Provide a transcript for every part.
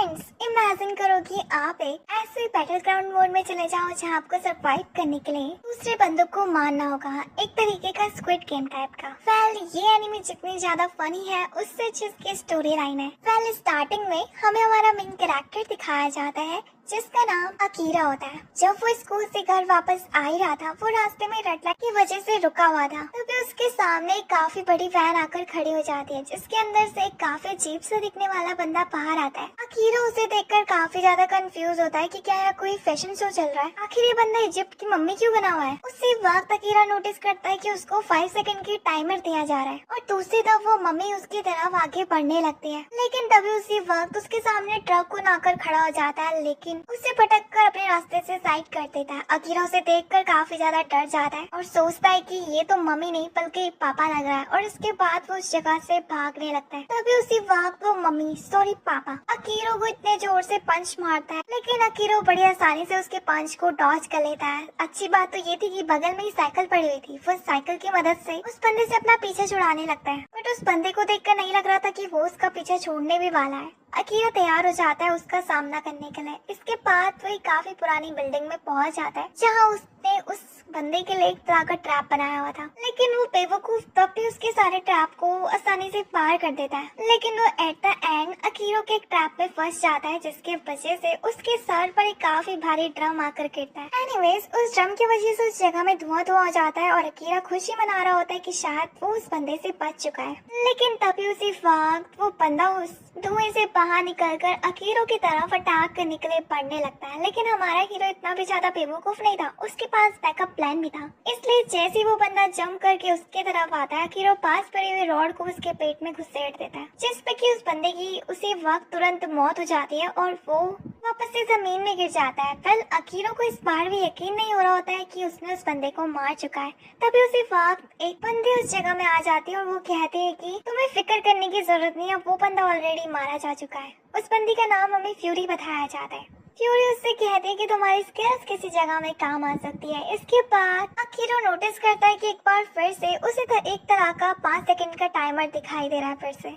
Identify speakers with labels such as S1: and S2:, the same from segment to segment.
S1: Friends, imagine करो कि आप एक ऐसे बैटल ग्राउंड मोड में चले जाओ जहां आपको सरवाइव करने के लिए दूसरे बंदों को मारना होगा, एक तरीके का स्क्विड गेम टाइप का। ये एनिमे जितनी ज्यादा फनी है उससे अच्छी इसकी स्टोरी लाइन है। स्टार्टिंग में हमें हमारा मेन कैरेक्टर दिखाया जाता है जिसका नाम अकीरा होता है। जब वो स्कूल से घर वापस आ ही रहा था, वो रास्ते में रेड लाइट की वजह से रुका हुआ था। तभी उसके सामने एक काफी बड़ी वैन आकर खड़ी हो जाती है जिसके अंदर से एक काफी अजीब सा दिखने वाला बंदा बाहर आता है। अकीरा उसे देखकर काफी ज्यादा कंफ्यूज होता है कि क्या यह कोई फैशन शो चल रहा है। आखिर ये बंदा इजिप्ट की मम्मी क्यों बना हुआ है। उसी वक्त अकीरा नोटिस करता है कि उसको 5 सेकंड की टाइमर दिया जा रहा है और दूसरी तरफ वो मम्मी उसकी तरफ आगे बढ़ने लगती है। लेकिन तभी उसी वक्त उसके सामने ट्रक को आकर खड़ा हो जाता है, लेकिन उसे पटक कर अपने रास्ते से साइड कर देता है। अकीरा उसे देखकर काफी ज्यादा डर जाता है और सोचता है कि ये तो मम्मी नहीं बल्कि पापा लग रहा है, और इसके बाद वो उस जगह से भागने लगता है। तभी उसी वक्त वो मम्मी सॉरी पापा अकीरा को इतने जोर से पंच मारता है, लेकिन अकीरा बड़ी आसानी से उसके पंच को डॉज कर लेता है। अच्छी बात तो ये थी कि बगल में ही साइकिल पड़ी हुई थी। वो साइकिल की मदद से उस बंदे से अपना पीछा छुड़ाने लगता है, बट उस बंदे को देखकर नहीं लग रहा था कि वो उसका पीछा छोड़ने भी वाला है। अकीरा तैयार हो जाता है उसका सामना करने के लिए। इसके बाद वो एक काफी पुरानी बिल्डिंग में पहुंच जाता है जहां उसने उस बंदे के लिए एक तरह का ट्रैप बनाया हुआ था, लेकिन वो बेवकूफ तब भी उसके सारे ट्रैप को आसानी से पार कर देता है। लेकिन वो एट द एंड अकीरा के एक ट्रैप में फंस जाता है जिसके वजह से उसके सर पर एक काफी भारी ड्रम आकर गिरता है। एनीवेज, उस ड्रम की वजह से उस जगह में धुआं धुआं हो जाता है और अकीरा खुशी मना रहा होता है कि शायद वो उस बंदे से बच चुका है। लेकिन तभी उसी वक्त वो बंदा उस धुएं से बाहर निकलकर अकीरा की तरफ अटैक करने के लिए बढ़ने लगता है। लेकिन हमारा हीरो इतना भी ज्यादा बेवकूफ नहीं था, उसके पास बैकअप प्लान भी था। इसलिए जैसे ही वो बंदा जंप करके उसके तरफ आता है, अकीरा पास पड़ी हुई रॉड को उसके पेट में घुसेड़ देता है, जिस पे कि उस बंदे की उसी वक्त तुरंत मौत हो जाती है और वो वापस से जमीन में गिर जाता है। अकीरा को इस बार भी यकीन नहीं हो रहा होता है कि उसने उस बंदे को मार चुका है। तभी उसी वक्त एक बंदी उस जगह में आ जाती है और वो कहते हैं कि तुम्हें फिक्र करने की जरूरत नहीं है, वो बंदा ऑलरेडी मारा जा चुका है। उस बंदी का नाम हमें फ्यूरी बताया जाता है। फ्यूरी उससे कहते हैं कि तुम्हारी स्किल्स किसी जगह में काम आ सकती है। इसके बाद अकीरा नोटिस करता है कि एक बार फिर से उसे एक तरह का 5 सेकंड का टाइमर दिखाई दे रहा है फिर से।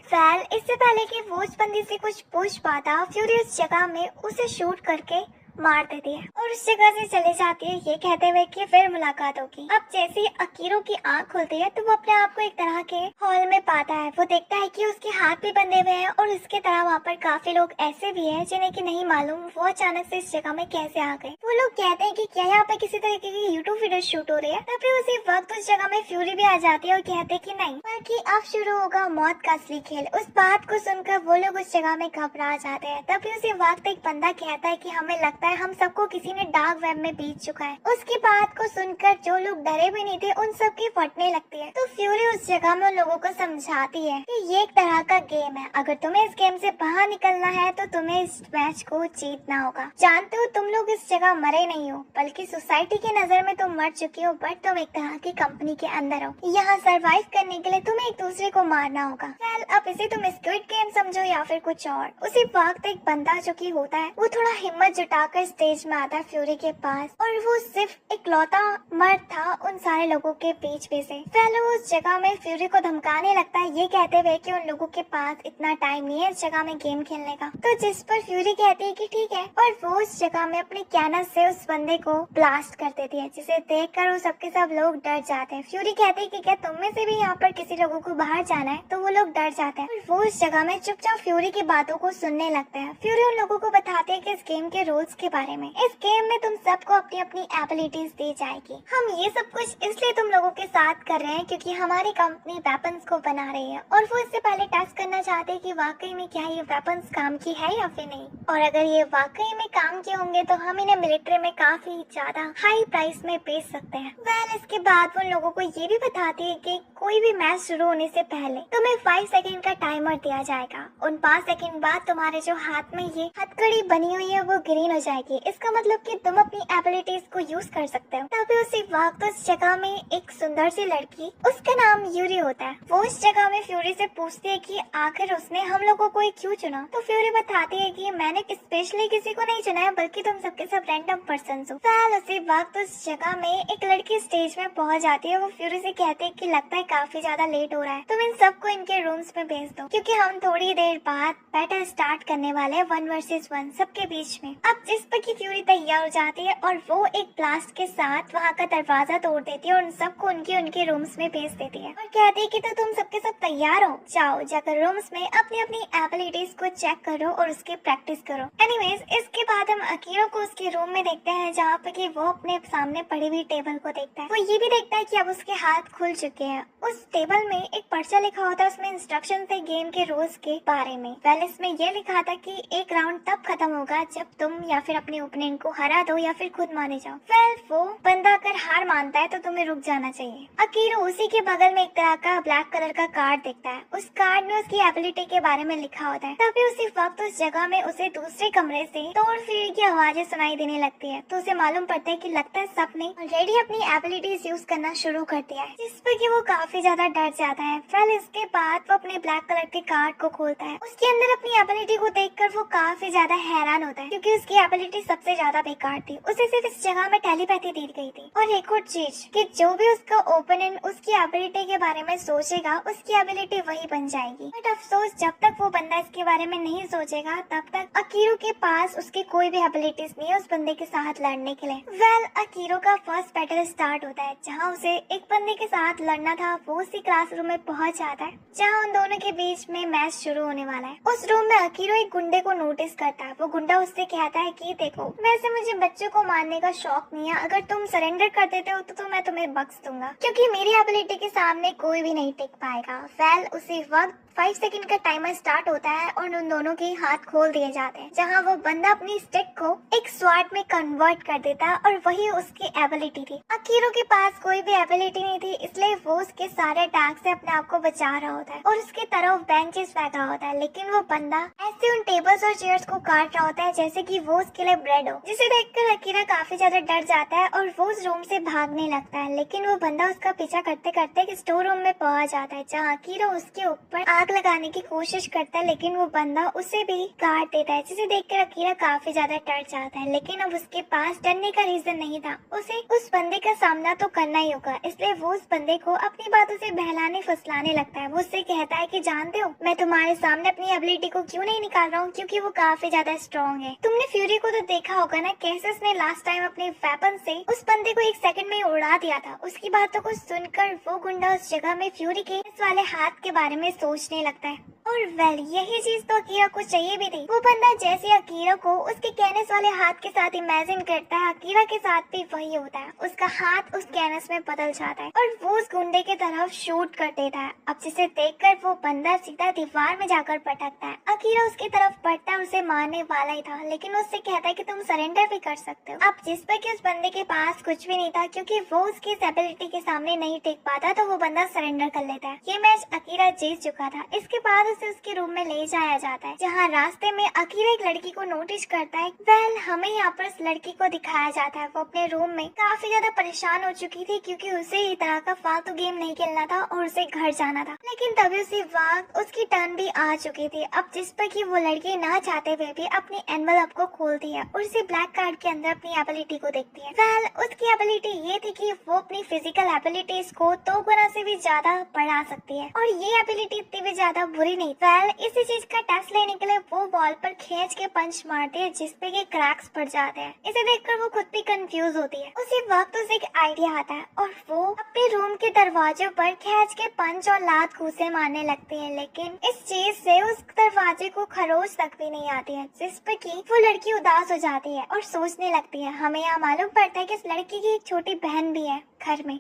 S1: इससे पहले कि वो उस बंदी से कुछ पूछ पाता, फ्यूरी उस जगह में उसे शूट करके मार देती है और उस जगह से चले जाती है, ये कहते हुए कि फिर मुलाकात होगी। अब जैसे ही अकीरा की आंख खुलती है तो वो अपने आप को एक तरह के हॉल में पाता है। वो देखता है कि उसके हाथ भी बंधे हुए हैं और उसके तरह वहाँ पर काफी लोग ऐसे भी हैं जिन्हें कि नहीं मालूम वो अचानक से इस जगह में कैसे आ गए। वो लोग कहते हैं कि क्या यहाँ पे किसी तरीके की यूट्यूब वीडियो शूट हो रही है। तभी उसी वक्त उस जगह में फ्यूरी भी आ जाती है और कहते हैं कि नहीं, बल्कि अब शुरू होगा मौत का असली खेल। उस बात को सुनकर वो लोग उस जगह में घबरा जाते हैं। तभी उसी वक्त एक बंदा कहता है कि हमें लगता है हम सबको किसी ने डार्क वेब में बेच चुका है। उसकी बात को सुनकर जो लोग डरे भी नहीं थे उन सब की फटने लगती है। तो फ्यूरी उस जगह में उन लोगों को समझाती है कि ये एक तरह का गेम है, अगर तुम्हें इस गेम से बाहर निकलना है तो तुम्हें इस मैच को जीतना होगा। जानते हो तुम लोग इस जगह मरे नहीं हो, बल्कि सोसाइटी की नजर में तुम मर चुके हो, बट तुम एक तरह की कंपनी के अंदर हो। यहाँ सरवाइव करने के लिए तुम्हें एक दूसरे को मारना होगा। अब इसे तुम स्क्विड गेम समझो या फिर कुछ और। उसी वक्त एक बंदा जो की होता है वो थोड़ा हिम्मत जुटाकर स्टेज में आता है फ्यूरी के पास, और वो सिर्फ इकलौता मर्द था उन सारे लोगों के बीच में से। पहले वो उस जगह में फ्यूरी को धमकाने लगता है, ये कहते हुए कि उन लोगों के पास इतना टाइम नहीं है इस जगह में गेम खेलने का। तो जिस पर फ्यूरी कहती है कि ठीक है, और वो उस जगह में अपनी कैनन से उस बंदे को ब्लास्ट कर देती है, जिसे देखकर वो सबके सब लोग डर जाते हैं। फ्यूरी कहती है कि क्या तुम में से भी यहाँ पर किसी लोगों को बाहर जाना है, तो वो लोग डर जाते हैं और वो उस जगह में चुपचाप फ्यूरी की बातों को सुनने लगते हैं। फ्यूरी उन लोगों को बताते हैं कि इस गेम के रूल्स के बारे में। इस गेम में तुम सबको अपनी अपनी एबिलिटीज दी जाएगी। हम ये सब कुछ इसलिए तुम लोगों के साथ कर रहे हैं क्योंकि हमारी कंपनी वेपन्स को बना रही है, और वो इससे पहले टेस्ट करना चाहते हैं कि वाकई में क्या ये वेपन्स काम की है या फिर नहीं, और अगर ये वाकई में काम के होंगे तो हम इन्हें मिलिट्री में काफी ज्यादा हाई प्राइस में बेच सकते हैं। इसके बाद वो लोगों को ये भी बताती है कि कोई भी मैच शुरू होने से पहले तुम्हें 5 सेकंड का टाइमर दिया जाएगा। उन 5 सेकंड बाद तुम्हारे जो हाथ में ये हथकड़ी बनी हुई है वो ग्रीन हो जाएगी, इसका मतलब कि तुम अपनी एबिलिटीज को यूज कर सकते हो। तभी उसी वक्त उस जगह में एक सुंदर सी लड़की, उसका नाम यूरी होता है, वो उस जगह में फ्यूरी से पूछती है कि आखिर उसने हम लोगों को क्यों चुना। तो फ्यूरी बताती है कि मैंने स्पेशली किसी को नहीं चुना है, बल्कि तुम सबके सब रैंडम पर्सन हो। फिर उसी वक्त उस जगह में एक लड़की स्टेज में पहुंच जाती है। वो फ्यूरी से कहती है कि लगता है काफी ज्यादा लेट हो रहा है, तुम इन सबको इनके रूम्स में भेज दो, क्योंकि हम थोड़ी देर बाद बैटल स्टार्ट करने वाले हैं 1 वर्सेस 1 सबके बीच में। अब जिस पर की फ्यूरी तैयार हो जाती है और वो एक ब्लास्ट के साथ वहाँ का दरवाजा तोड़ देती है और उन सबको उनके रूम्स में भेज देती है और कहती है कि तो तुम सबके सब तैयार हो, जाओ जाकर रूम्स में अपनी अपनी एबिलिटीज को चेक करो और उसकी प्रैक्टिस करो। एनीवेज, इसके बाद हम अकीरो को उसके रूम में देखते हैं, जहाँ पे कि वो अपने सामने पड़ी हुई टेबल को देखता है। वो ये भी देखता है कि अब उसके हाथ खुल चुके हैं। उस टेबल में एक पर्चा लिखा होता है, उसमें इंस्ट्रक्शन थे गेम के रूल्स के बारे में। पहले इसमें ये लिखा था कि एक राउंड तब खत्म होगा जब तुम या फिर अपने ओपोनेंट को हरा दो या फिर खुद मारे जाओ। वेल, वो बंदा अगर हार मानता है तो तुम्हें रुक जाना चाहिए। अकीरो उसी के बगल में एक तरह का ब्लैक कलर का कार्ड देखता है। उस कार्ड में उसकी एबिलिटी के बारे में लिखा होता है। तभी उसी वक्त उस जगह में उसे दूसरे कमरे से तोड़ फीड़ की आवाजें सुनाई देने लगती है। तो उसे मालूम पड़ता है कि लगता है सबने ऑलरेडी अपनी एबिलिटीज यूज करना शुरू कर दिया है, जिस पर कि वो काफी ज्यादा डर जाता है। फिर इसके बाद वो अपने ब्लैक कलर के कार्ड को खोलता है। उसके अंदर अपनी एबिलिटी को देखकर वो काफी ज्यादा हैरान होता है, क्योंकि उसकी एबिलिटी सबसे ज्यादा बेकार थी। उसे सिर्फ इस जगह में टेलीपैथी दी गई थी। और एक और चीज कि जो भी उसका ओपोनेंट उसकी एबिलिटी के बारे में सोचेगा, उसकी एबिलिटी वही बन जाएगी। बट अफसोस, जब तक वो बंदा इसके बारे में नहीं सोचेगा तब तक अकीरो के पास उसकी कोई भी एबिलिटीज नहीं है उस बंदे के साथ लड़ने के लिए। वेल, अकीरो का फर्स्ट बैटल स्टार्ट होता है, जहाँ उसे एक बंदे के साथ लड़ना था। वो उसी क्लासरूम में पहुंच जाता है जहाँ उन दोनों के बीच में मैच शुरू होने वाला है। उस रूम में अकीरो एक गुंडे को नोटिस करता है। वो गुंडा उससे कहता है कि देखो, वैसे मुझे बच्चों को मारने का शौक नहीं है, अगर तुम सरेंडर कर देते हो तो मैं तुम्हें बख्श दूंगा, क्योंकि मेरी एबिलिटी के सामने कोई भी नहीं टिक पाएगा। वेल, उसी वक्त 5 सेकंड का टाइमर स्टार्ट होता है और उन दोनों के हाथ खोल दिए जाते हैं, जहां वो बंदा अपनी स्टिक को एक स्वॉर्ड में कन्वर्ट कर देता है और वही उसकी एबिलिटी थी। अकीरो के पास कोई भी एबिलिटी नहीं थी, इसलिए वो उसके सारे अटैक से अपने आप को बचा रहा होता है और उसके तरफ बेंचेस फेंक रहा होता है। लेकिन वो बंदा ऐसे उन टेबल्स और चेयर्स को काट रहा होता है जैसे कि वो उसके लिए ब्रेड हो, जिसे देखकर अकीरा काफी ज्यादा डर जाता है और वो उस रूम से भागने लगता है। लेकिन वो बंदा उसका पीछा करते करते एक स्टोर रूम में पहुंच जाता है, जहाँ अकीरा उसके ऊपर आग लगाने की कोशिश करता है, लेकिन वो बंदा उसे भी काट देता है, जिसे देखकर अकीरा काफी ज्यादा डर जाता है। लेकिन अब उसके पास डरने का रीजन नहीं था, उसे उस बंदे का सामना तो करना ही होगा। इसलिए वो उस बंदे को अपनी बातों से बहलाने फुसलाने लगता है। वो उससे कहता है कि जानते हो, मैं तुम्हारे सामने अपनी एबिलिटी को क्यों नहीं निकाल रहा हूँ, क्योंकि वो काफी ज्यादा स्ट्रॉन्ग है। तुमने फ्यूरी को तो देखा होगा ना, कैसे उसने लास्ट टाइम अपने वेपन से उस बंदे को 1 सेकंड में उड़ा दिया था। उसकी बातों को सुनकर वो गुंडा उस जगह में फ्यूरी के इस वाले हाथ के बारे में सोचने लगता है। और वेल, यही चीज तो अकीरा को चाहिए भी थी। वो बंदा जैसे अकीरा को उसके कैनस वाले हाथ के साथ इमेजिन करता है, अकीरा के साथ भी वही होता है। उसका हाथ उस कैनस में बदल जाता है और वो उस गुंडे की तरफ शूट कर देता है। अब जिसे देखकर वो बंदा सीधा दीवार में जाकर पटकता है। अकीरा उसकी तरफ बढ़ता है, उसे मारने वाला ही था, लेकिन उससे कहता है कि तुम सरेंडर भी कर सकते हो। अब जिस पर कि उस बंदे के पास कुछ भी नहीं था, क्योंकि वो उसकी इस एबिलिटी के सामने नहीं टिक पाता, तो वो बंदा सरेंडर कर लेता है। ये मैच अकीरा जीत चुका था। इसके बाद उसे उसके रूम में ले जाया जाता है, जहाँ रास्ते में अकीरा एक लड़की को नोटिस करता है। वेल, हमें यहाँ पर उस लड़की को दिखाया जाता है। वो अपने रूम में काफी ज्यादा परेशान हो चुकी थी, क्योंकि उसे इस तरह का फालतू गेम नहीं खेलना था और उसे घर जाना था। लेकिन तभी उसी वक्त उसकी टर्न भी आ चुकी थी। अब जिस पर कि वो लड़की ना चाहते हुए भी अपनी एनवलप को खोलती है और उसे ब्लैक कार्ड के अंदर अपनी एबिलिटी को देखती है। वेल, उसकी एबिलिटी ये थी कि वो अपनी फिजिकल एबिलिटीज को 2 गुना से भी ज्यादा बढ़ा सकती है, और ये एबिलिटी इतनी भी ज्यादा बुरी नहीं। वेल, इसी चीज का टेस्ट लेने के लिए वो वॉल पर खींच के पंच मारती है, जिसपे के क्रैक्स पड़ जाते हैं। इसे देखकर वो खुद भी कंफ्यूज होती है। उसी वक्त उसे एक आइडिया आता है और वो अपने रूम के दरवाजे पर खींच के पंच और लात घूसे मारने लगती है। लेकिन इस चीज से उस दरवाजे को खरोच तक भी नहीं आती है, जिस पर कि वो लड़की उदास हो जाती है और सोचने लगती है। हमें यहाँ मालूम पड़ता है कि इस लड़की की एक छोटी बहन भी है। घर में।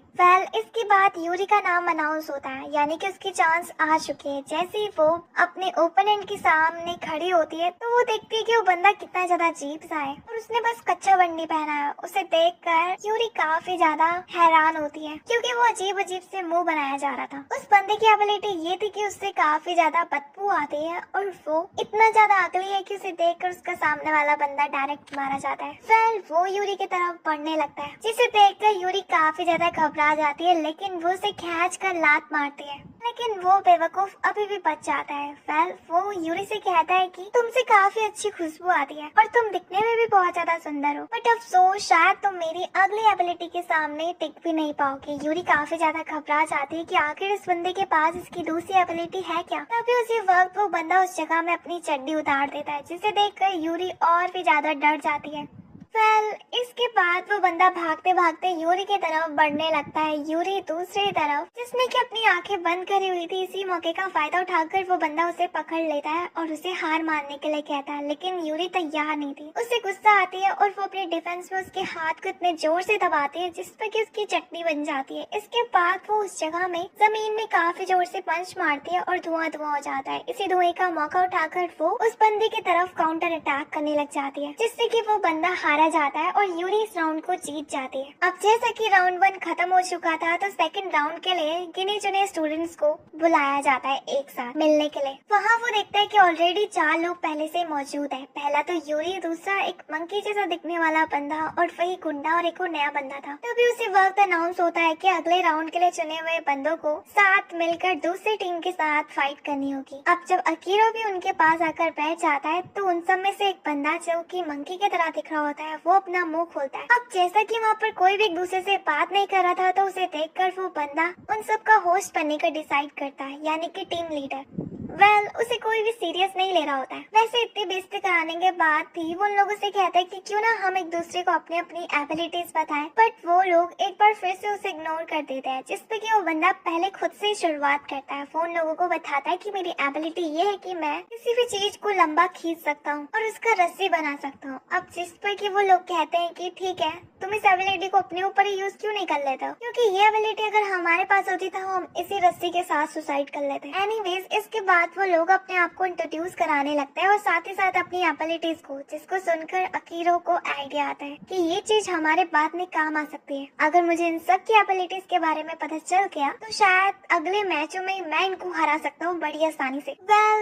S1: इसके बाद यूरी का नाम अनाउंस होता है, यानी कि उसकी चांस आ चुकी है। जैसे ही वो अपने ओपोनेंट के सामने खड़ी होती है तो वो देखती है कि वो बंदा कितना ज्यादा अजीब सा है और उसने बस कच्चा बंडी पहना है। उसे देखकर यूरी काफी ज्यादा हैरान होती है क्योंकि वो अजीब अजीब से मुंह बनाया जा रहा था। उस बंदे की एबिलिटी ये थी कि उससे काफी ज्यादा बदबू आती है और वो इतना ज्यादा अगली है कि उसे देखकर उसका सामने वाला बंदा डायरेक्ट मारा जाता है। वो यूरी की तरफ बढ़ने लगता है, जिसे देखकर यूरी काफी ज्यादा घबरा जाती है, लेकिन वो उसे खींच कर लात मारती है, लेकिन वो बेवकूफ अभी भी बच जाता है। वो यूरी से कहता है कि तुमसे काफी अच्छी खुशबू आती है और तुम दिखने में भी बहुत ज्यादा सुंदर हो, बट अफसोस शायद तुम मेरी अगली एबिलिटी के सामने टिक भी नहीं पाओगे। यूरी काफी ज्यादा घबरा जाती है कि आखिर इस बंदे के पास इसकी दूसरी एबिलिटी है क्या। तभी उसी वक्त वो बंदा उस जगह में अपनी चड्डी उतार देता है, जिसे देखकर यूरी और भी ज्यादा डर जाती है। इसके बाद वो बंदा भागते भागते यूरी की तरफ बढ़ने लगता है। यूरी दूसरी तरफ, जिसने कि अपनी आंखें बंद करी हुई थी, इसी मौके का फायदा उठाकर वो बंदा उसे पकड़ लेता है और उसे हार मारने के लिए कहता है, लेकिन यूरी तैयार नहीं थी। उसे गुस्सा आती है और वो अपने डिफेंस में उसके हाथ को इतने जोर से दबाती है जिस पर कि उसकी चटनी बन जाती है। इसके बाद वो उस जगह में जमीन में काफी जोर से पंच मारती है और धुआं धुआं हो जाता है। इसी धुएं का मौका उठाकर वो उस बंदे की तरफ काउंटर अटैक करने लग जाती है, जिससे कि वो बंदा हारा जाता है और यूरी इस राउंड को जीत जाती है। अब जैसा कि राउंड 1 खत्म हो चुका था तो सेकंड राउंड के लिए गिने चुने स्टूडेंट्स को बुलाया जाता है एक साथ मिलने के लिए। वहाँ वो देखता है कि ऑलरेडी 4 लोग पहले से मौजूद है। पहला तो यूरी, दूसरा एक मंकी जैसा दिखने वाला बंदा और वही गुंडा और एक और नया बंदा था। तभी उसी वक्त अनाउंस होता है कि अगले राउंड के लिए चुने हुए बंदों को साथ मिलकर दूसरी टीम के साथ फाइट करनी होगी। अब जब अकीरो भी उनके पास आकर बैठ जाता है तो उन सब में से एक बंदा जो कि मंकी की तरह दिख रहा होता है वो अपना मुंह खोलता है। अब जैसा कि वहाँ पर कोई भी एक दूसरे से बात नहीं कर रहा था तो उसे देखकर वो बंदा उन सब का होस्ट बनने का डिसाइड करता है, यानी कि टीम लीडर। उसे कोई भी सीरियस नहीं ले रहा होता है। वैसे इतनी बेइज्जती कराने के बाद भी वो उन लोगों से कहता है कि क्यों ना हम एक दूसरे को अपनी अपनी एबिलिटीज बताएं, बट वो लोग एक बार फिर से उसे इग्नोर कर देते हैं, जिसपे कि वो बंदा पहले खुद से शुरुआत करता है। वो उन लोगों को बताता है कि मेरी एबिलिटी ये है कि मैं किसी भी चीज को लंबा खींच सकता हूँ और उसका रस्सी बना सकता हूँ। अब जिस पर कि वो लोग कहते हैं कि ठीक है, तुम इस एबिलिटी को अपने ऊपर ही यूज क्यों नहीं कर लेते हो, क्योंकि ये एबिलिटी अगर हमारे पास होती तो हम इसी रस्सी के साथ सुसाइड कर लेते। एनीवेज, इसके बाद वो लोग अपने आप को इंट्रोड्यूस कराने लगते हैं और साथ ही साथ अपनी एबिलिटीज को, जिसको सुनकर अकीरो को आइडिया आता है कि ये चीज हमारे बाद में काम आ सकती है। अगर मुझे इन सब की एबिलिटीज के बारे में पता चल गया तो शायद अगले मैचों में मैं इनको हरा सकता हूँ बड़ी आसानी से।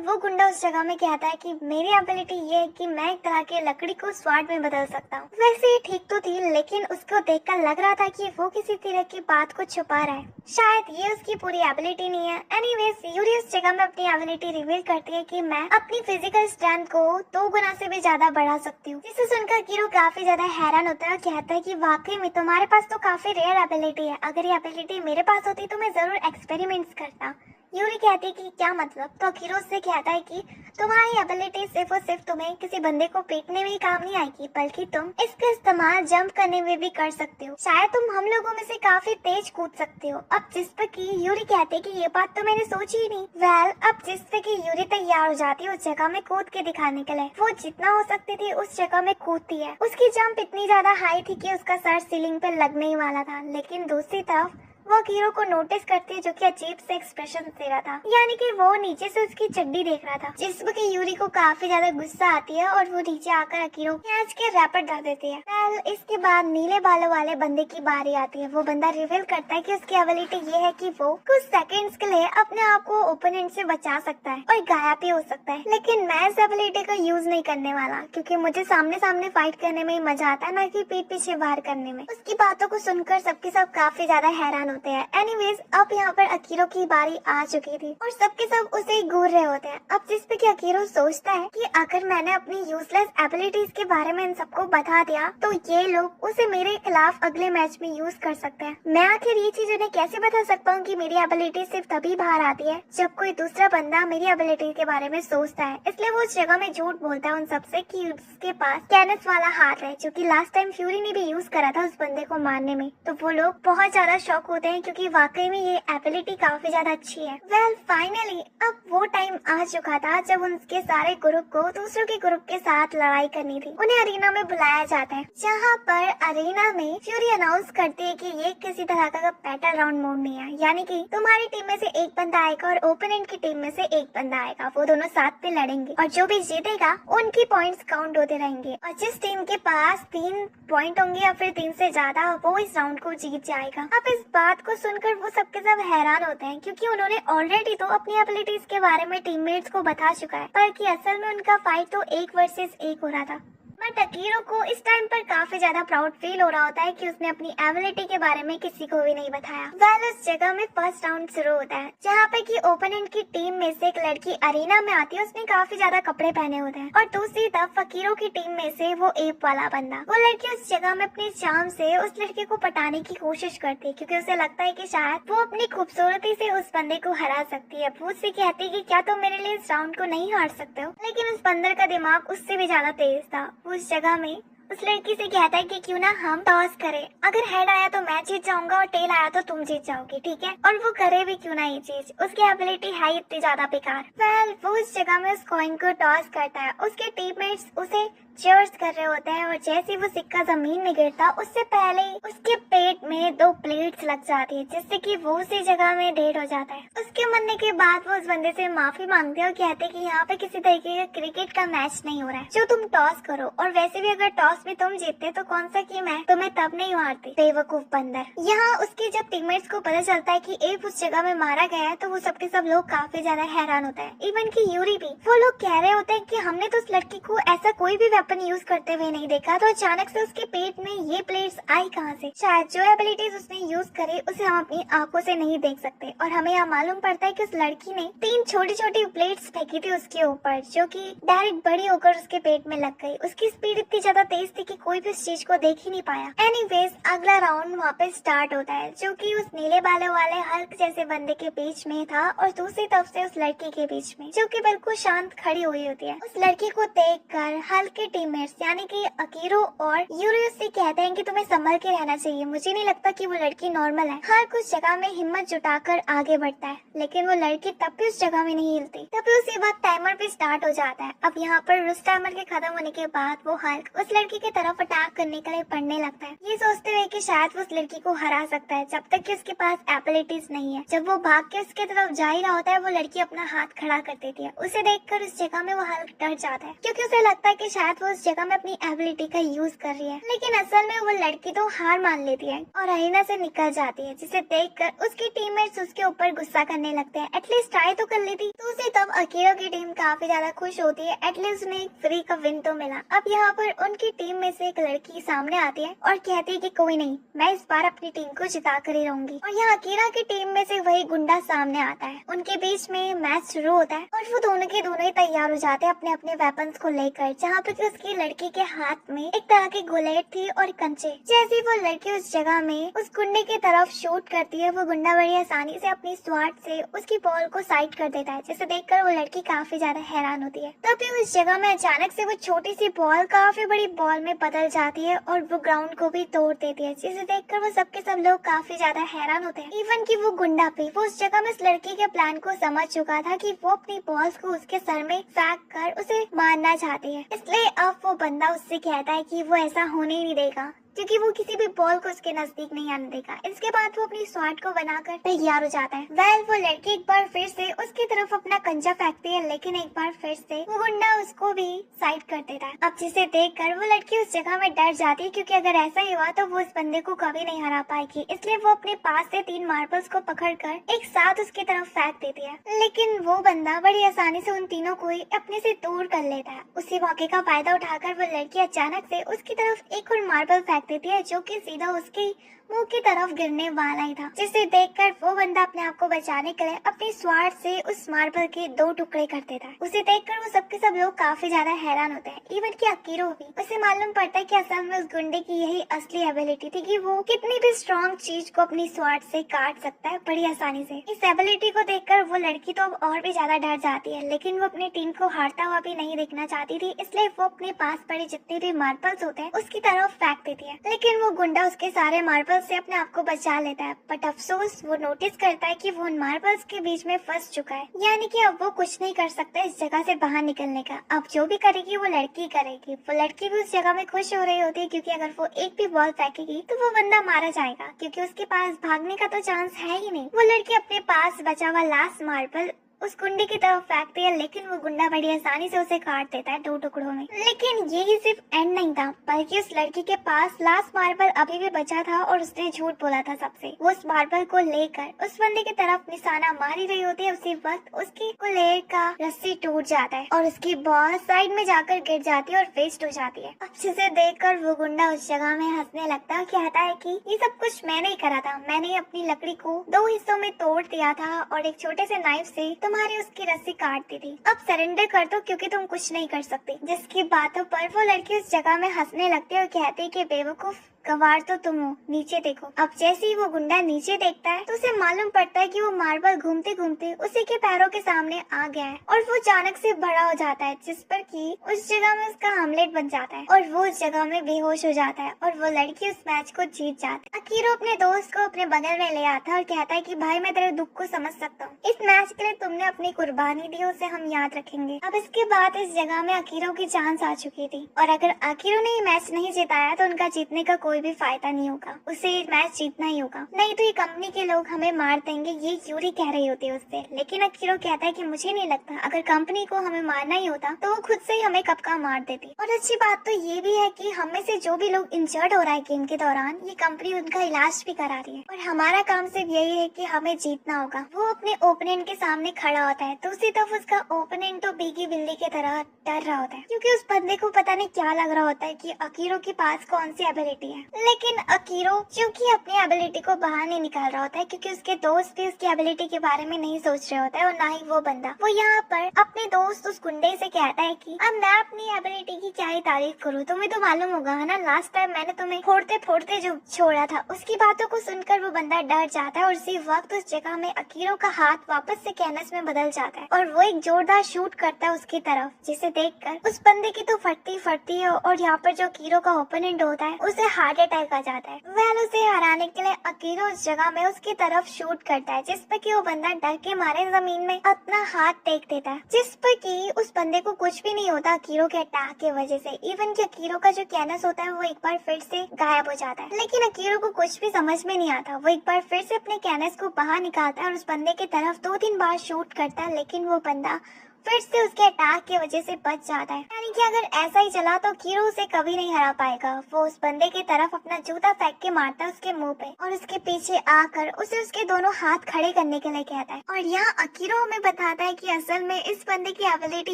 S1: वो गुंडा उस जगह में कहता है कि मेरी एबिलिटी ये है कि मैं एक तरह की लकड़ी को स्वाड में बदल सकता हूँ। वैसे ये ठीक तो थी, लेकिन उसको देखकर लग रहा था कि वो किसी तरह की बात को छुपा रहा है, शायद ये उसकी पूरी एबिलिटी नहीं है। एनीवेज, यूरी उस जगह में अपनी एबिलिटी रिवील करती है कि मैं अपनी फिजिकल स्ट्रेंथ को 2 गुना से भी ज्यादा बढ़ा सकती हूँ, जिसे सुनकर कीरो काफी ज्यादा हैरान होता है और कहता है कि वाकई में तुम्हारे पास तो काफी रेयर एबिलिटी है। अगर ये एबिलिटी मेरे पास होती तो मैं जरूर एक्सपेरिमेंट्स करता। यूरी कहती है कि क्या मतलब, तो अकीरो से कहता है कि तुम्हारी एबिलिटी सिर्फ और सिर्फ तुम्हें किसी बंदे को पीटने में ही काम नहीं आएगी, बल्कि तुम इसका इस्तेमाल जंप करने में भी कर सकते हो। शायद तुम हम लोगों में से काफी तेज कूद सकते हो। अब जिस पर कि यूरी कहती है कि ये बात तो मैंने सोची ही नहीं। अब जिस पे कि यूरी तैयार हो जाती है उस जगह में कूद के दिखाने के लिए। वो जितना हो सकती थी उस जगह में कूदती है। उसकी जंप इतनी ज्यादा हाई थी कि उसका सर सीलिंग पे लगने ही वाला था, लेकिन दूसरी तरफ वो कीरो को नोटिस करती है जो कि अजीब से एक्सप्रेशन दे रहा था, यानी कि वो नीचे से उसकी चड्डी देख रहा था, जिसमें कि यूरी को काफी ज्यादा गुस्सा आती है और वो नीचे आकर अकीरो खींच के रैपर डाल देती है। इसके बाद नीले बालों वाले बंदे की बारी आती है। वो बंदा रिवील करता है कि उसकी एबिलिटी ये है कि वो कुछ सेकंड्स के लिए अपने आप को ओपोनेंट से बचा सकता है और गायब भी हो सकता है, लेकिन मैं इस एबिलिटी का यूज नहीं करने वाला क्योंकि मुझे सामने सामने फाइट करने में ही मजा आता है, ना कि पीठ पीछे वार करने में। उसकी बातों को सुनकर सबके सब काफी ज्यादा हैरान होते हैं। एनीवेज, अब यहाँ पर अकीरो की बारी आ चुकी थी और सबके सब उसे ही घूर रहे होते हैं। अब जिस पे कि अकीरो सोचता है कि अगर मैंने अपनी यूजलेस एबिलिटीज के बारे में इन सबको बता दिया तो ये लोग उसे मेरे खिलाफ अगले मैच में यूज कर सकते हैं। मैं आखिर ये चीज उन्हें कैसे बता सकता हूँ कि मेरी एबिलिटी सिर्फ तभी बाहर आती है जब कोई दूसरा बंदा मेरी एबिलिटी के बारे में सोचता है। इसलिए वो उस जगह में झूठ बोलता है उन सबसे कि उसके पास कैनेस वाला हाथ है, जो कि लास्ट टाइम फ्यूरी ने भी यूज करा था उस बंदे को मारने में। तो वो लोग बहुत ज्यादा शॉक होते होते हैं क्योंकि वाकई में ये एबिलिटी काफी ज्यादा अच्छी है। वेल फाइनली अब वो टाइम आ चुका था जब उनके सारे ग्रुप को दूसरों के ग्रुप के साथ लड़ाई करनी थी। उन्हें अरीना में बुलाया जाता है, जहाँ पर अरीना में फ्यूरी अनाउंस करती है कि ये किसी तरह का बैटल राउंड मोड नहीं है, यानी कि तुम्हारी टीम में से एक बंदा आएगा और ओपोनेंट की टीम में से एक बंदा आएगा, वो दोनों साथ में लड़ेंगे और जो भी जीतेगा उनकी पॉइंट्स काउंट होते रहेंगे और जिस टीम के पास 3 पॉइंट होंगे या फिर 3 से ज्यादा वो इस राउंड को जीत जाएगा। अब इस बात को सुनकर वो सबके सब हैरान होते हैं क्योंकि उन्होंने ऑलरेडी तो अपनी एबिलिटीज के बारे में टीममेट्स को बता चुका है, पर कि असल में उनका फाइट तो 1 वर्सेस 1 हो रहा था। बट अकीरो को इस टाइम पर काफी ज्यादा प्राउड फील हो रहा होता है कि उसने अपनी एबिलिटी के बारे में किसी को भी नहीं बताया। वेल उस जगह में फर्स्ट राउंड शुरू होता है जहाँ पे कि ओपोनेंट की टीम में से एक लड़की अरीना में आती है, उसने काफी ज्यादा कपड़े पहने होते हैं और दूसरी तरफ अकीरो की टीम में से वो एप वाला बंदा, वो लड़की उस जगह में अपनी चार्म से उस लड़के को पटाने की कोशिश करती है क्योंकि उसे लगता है कि शायद वो अपनी खूबसूरती से उस बंदे को हरा सकती है। वो उससे कहती है कि क्या तुम मेरे लिए इस राउंड को नहीं हार सकते हो, लेकिन उस बंदर का दिमाग उससे भी ज्यादा तेज था। उस जगह में उस लड़की से कहता है कि क्यों ना हम टॉस करें, अगर हेड आया तो मैं जीत जाऊंगा और टेल आया तो तुम जीत जाओगी, ठीक है? और वो करे भी क्यों ना ये चीज, उसकी एबिलिटी है इतनी ज्यादा बेकार। वेल वो उस जगह में उस कॉइन को टॉस करता है, उसके टीममेट्स उसे चीयर्स कर रहे होते हैं और जैसे वो सिक्का जमीन में गिरता उससे पहले ही उसके पेट में 2 प्लेट्स लग जाती है जिससे कि वो उसी जगह में डेड हो जाता है। उसके मरने के बाद वो उस बंदे से माफी मांगते हैं और कहते हैं कि यहाँ पे किसी तरीके का क्रिकेट का मैच नहीं हो रहा है जो तुम टॉस करो, और वैसे भी अगर टॉस में तुम जीतते तो कौन सा गेम है, तुम्हें तब नहीं मारती बेवकूफ बंदर। यहाँ उसके जब टीममेट्स को पता चलता है कि एप उस जगह में मारा गया है तो वो सबके सब लोग काफी ज्यादा हैरान होता है, इवन की यूरी भी। वो लोग कह रहे होते हैं कि हमने तो उस लड़की को ऐसा कोई भी वेपन यूज करते हुए नहीं देखा, तो अचानक से उसके पेट में ये प्लेट्स आई कहाँ से? शायद जो एबिलिटीज उसने यूज करे उसे हम अपनी आंखों से नहीं देख सकते। और हमें यहाँ मालूम पड़ता है कि उस लड़की ने 3 छोटी छोटी प्लेट्स फेंकी थी उसके ऊपर जो कि डायरेक्ट बड़ी होकर उसके पेट में लग गई। उसकी स्पीड इतनी ज्यादा तेज थी कि कोई भी उस चीज को देख ही नहीं पाया। एनीवेज अगला राउंड वहाँ पे स्टार्ट होता है जो कि उस नीले बालों वाले हल्क जैसे बंदे के बीच में था और दूसरी तरफ से उस लड़की के बीच में जो कि बिल्कुल शांत खड़ी हुई होती है। उस लड़की को देखकर हल्क के टीममेट्स यानी कि अकीरो और यूरियस से कहते हैं कि तुम्हें संभल के रहना चाहिए, मुझे नहीं लगता कि वो लड़की नॉर्मल है। हल्क उस जगह में हिम्मत जुटाकर आगे बढ़ता है लेकिन वो लड़की तब भी उस जगह में नहीं हिलती। तभी उसी वक्त टाइमर भी स्टार्ट हो जाता है। अब यहाँ पर उस टाइमर के खत्म होने के बाद वो हल्क उस लड़की की तरफ अटैक करने के लिए बढ़ने लगता है, ये सोचते हुए कि शायद वो उस लड़की को हरा सकता है जब तक कि उसके पास एबिलिटीज नहीं है। जब वो भाग के उसके तरफ जा ही रहा होता है वो लड़की अपना हाथ खड़ा कर देती है। उसे देखकर उस जगह में वो हल्क डर जाता है क्योंकि उसे लगता है कि शायद वो उस जगह में अपनी एबिलिटी का यूज कर रही है, लेकिन असल में वो लड़की तो हार मान लेती है और अरीना से निकल जाती है, जिसे देखकर उसकी टीममेट्स उसके ऊपर गुस्सा करने लगते हैं। एटलीस्ट ट्राई तो कर लेती। दूसरी तब अकीरो की टीम काफी ज्यादा खुश होती है, एटलीस्ट उन्हें एक फ्री का विन तो मिला। अब यहाँ पर उनकी टीम में से एक लड़की सामने आती है और कहती है कि कोई नहीं, मैं इस बार अपनी टीम को जिता कर ही रहूंगी। और यहाँ अकीरा की टीम में से वही गुंडा सामने आता है। उनके बीच में मैच शुरू होता है और वो दोनों के दोनों ही तैयार हो जाते हैं अपने अपने वेपन्स को लेकर, जहाँ पे उसकी लड़की के हाथ में एक तरह की गुलेट थी और कंचे। जैसे वो लड़की उस जगह में उस गुंडे की तरफ शूट करती है, वो गुंडा बड़ी आसानी से अपनी स्वाट से उसकी बॉल को साइड कर देता है, जिसे देखकर वो लड़की काफी ज्यादा हैरान होती है। तभी उस जगह में अचानक से वो छोटी सी बॉल काफी बड़ी बॉल में बदल जाती है और वो ग्राउंड को भी तोड़ देती है, जिसे देखकर वो सबके सब लोग काफी ज्यादा हैरान होते हैं। इवन कि वो गुंडा भी वो उस जगह में उस लड़की के प्लान को समझ चुका था कि वो अपनी बॉल्स को उसके सर में फेंक कर उसे मारना चाहती है, इसलिए अब वो बंदा उससे कहता है कि वो ऐसा होने ही नहीं देगा क्योंकि वो किसी भी बॉल को उसके नजदीक नहीं आने देगा। इसके बाद वो अपनी स्वाट को बनाकर तैयार हो जाता है। वेल वो लड़की एक बार फिर से उसकी तरफ अपना कंचा फेंकती है, लेकिन एक बार फिर से वो गुंडा उसको भी साइड कर देता है। अब जिसे देखकर वो लड़की उस जगह में डर जाती है क्योंकि अगर ऐसा ही हुआ तो वो उस बंदे को कभी नहीं हरा पाएगी, इसलिए वो अपने पास से 3 मार्बल्स को पकड़कर एक साथ उसकी तरफ फेंक देती है। लेकिन वो बंदा बड़ी आसानी से उन तीनों को ही अपने से दूर कर लेता है। उसी मौके का फायदा उठाकर वो लड़की अचानक से उसकी तरफ एक और मार्बल फेंक देती है जो कि सीधा उसके मुंह की तरफ गिरने वाला ही था, जिसे देखकर वो बंदा अपने आप को बचाने के लिए अपनी स्वाट से उस मार्बल के 2 टुकड़े कर देता है। उसे देखकर वो सबके सब लोग काफी ज्यादा हैरान होते हैं, इवन कि अकीरो भी। उसे मालूम पड़ता है कि असल में उस गुंडे की यही असली एबिलिटी थी कि वो कितनी भी स्ट्रॉन्ग चीज को अपनी स्वाट से काट सकता है बड़ी आसानी से। इस एबिलिटी को देखकर वो लड़की तो अब और भी ज्यादा डर जाती है, लेकिन वो अपनी टीम को हारता हुआ भी नहीं देखना चाहती थी, इसलिए वो अपने पास पड़े जितने भी मार्बल्स होते हैं उसकी तरफ फेंक देती है। लेकिन वो गुंडा उसके सारे मार्बल से अपने आप को बचा लेता है। बट अफसोस वो नोटिस करता है कि वो उन मार्बल्स के बीच में फंस चुका है, यानी कि अब वो कुछ नहीं कर सकता इस जगह से बाहर निकलने का। अब जो भी करेगी वो लड़की करेगी। वो लड़की भी उस जगह में खुश हो रही होती है, क्योंकि अगर वो एक भी बॉल फेंकेगी तो वो बंदा मारा जाएगा, क्योंकि उसके पास भागने का तो चांस है ही नहीं। वो लड़की अपने पास बचा हुआ लास्ट मार्बल उस गुंडे की तरफ फेंकती है, लेकिन वो गुंडा बड़ी आसानी से उसे काट देता है 2 टुकड़ों में। लेकिन यही सिर्फ एंड नहीं था, बल्कि उस लड़की के पास लास्ट मार्बल अभी भी बचा था और उसने झूठ बोला था सबसे। वो उस मार्बल को लेकर उस बंदे की तरफ निशाना मारी रही होती है। उसी वक्त उसकी कुलेर का रस्सी टूट जाता है और उसकी बॉल साइड में जाकर गिर जाती है और वेस्ट हो जाती है। अब जिसे देखकर वो गुंडा उस जगह में हंसने लगता है, कहता है कि ये सब कुछ मैंने ही करा था। मैंने अपनी लकड़ी को 2 हिस्सों में तोड़ दिया था और एक छोटे से नाइफ से तुम्हारी उसकी रस्सी काट दी थी। अब सरेंडर कर दो, क्योंकि तुम कुछ नहीं कर सकती। जिसकी बातों पर वो लड़की उस जगह में हंसने लगती है और कहती है कि बेवकूफ गवार तो तुम हो, नीचे देखो। अब जैसे ही वो गुंडा नीचे देखता है तो उसे मालूम पड़ता है कि वो मार्बल घूमते घूमते उसी के पैरों के सामने आ गया है और वो अचानक से बड़ा हो जाता है, जिस पर कि उस जगह में उसका आमलेट बन जाता है और वो उस जगह में बेहोश हो जाता है और वो लड़की उस मैच को जीत जाती है। अकीरो अपने दोस्त को अपने बगल में ले आता है और कहता है कि भाई मैं तेरे दुख को समझ सकता हूँ। इस मैच के लिए तुमने अपनी कुर्बानी दी, उसे हम याद रखेंगे। अब इसके बाद इस जगह में अकीरो की चांस आ चुकी थी और अगर अकीरो ने ये मैच नहीं जिताया तो उनका जीतने का कोई भी फायदा नहीं होगा, उसे मैच जीतना ही होगा, नहीं तो ये कंपनी के लोग हमें मार देंगे। ये यूरी कह रही होती है उससे, लेकिन अकीरो कहता है कि मुझे नहीं लगता, अगर कंपनी को हमें मारना ही होता तो वो खुद से ही हमें कब का मार देती। और अच्छी बात तो ये भी है कि हमें से जो भी लोग इंजर्ड हो रहा है गेम के दौरान, ये कंपनी उनका इलाज भी करा रही है और हमारा काम सिर्फ यही है कि हमें जीतना होगा। वो अपने ओपोनेंट के सामने खड़ा होता है तो उसी तरफ उसका ओपोनेंट तो बीगी बिल्ली की तरह डर रहा होता है, क्योंकि उस बंदे को पता नहीं क्या लग रहा होता है कि अकीरो के पास कौन सी एबिलिटी है। लेकिन अकीरो क्योंकि अपनी एबिलिटी को बाहर नहीं निकाल रहा होता है, क्योंकि उसके दोस्त भी उसकी एबिलिटी के बारे में नहीं सोच रहे होता है और ना ही वो बंदा। वो यहाँ पर अपने दोस्त उस गुंडे से कहता है कि अब मैं अपनी एबिलिटी की क्या ही तारीफ करूँ, तुम्हें तो मालूम होगा है ना, लास्ट टाइम मैंने तुम्हें फोड़ते फोड़ते जो छोड़ा था। उसकी बातों को सुनकर वो बंदा डर जाता है और उसी वक्त उस जगह में अकीरो का हाथ वापस से कैनस में बदल जाता है और वो एक जोरदार शूट करता है उसकी तरफ, जिसे देखकर उस बंदे की तो फटती है और यहाँ पर जो अकीरो का ओपोनेंट होता है उसे हार्ट अटैक आ जाता है। वह उसे हराने के लिए अकीरो उस जगह में उसकी तरफ शूट करता है, जिस पर कि वो बंदा डर के मारे जमीन में अपना हाथ टेक देता है, जिस पर कि उस बंदे को कुछ भी नहीं होता अकीरो के अटैक की वजह से। इवन कि अकीरो का जो कैनस होता है वो एक बार फिर से गायब हो जाता है, लेकिन अकीरो को कुछ भी समझ में नहीं आता। वो एक बार फिर से अपने कैनस को बाहर निकालता है और उस बंदे की तरफ 2-3 बार शूट करता है, लेकिन वो बंदा फिर से उसके अटैक की वजह से बच जाता है। यानी कि अगर ऐसा ही चला तो अकीरो उसे कभी नहीं हरा पाएगा। वो उस बंदे की तरफ अपना जूता फेंक के मारता है उसके मुंह पे और उसके पीछे आकर उसे उसके दोनों हाथ खड़े करने के लिए कहता है। और यहाँ अकीरो हमें बताता है कि असल में इस बंदे की एबिलिटी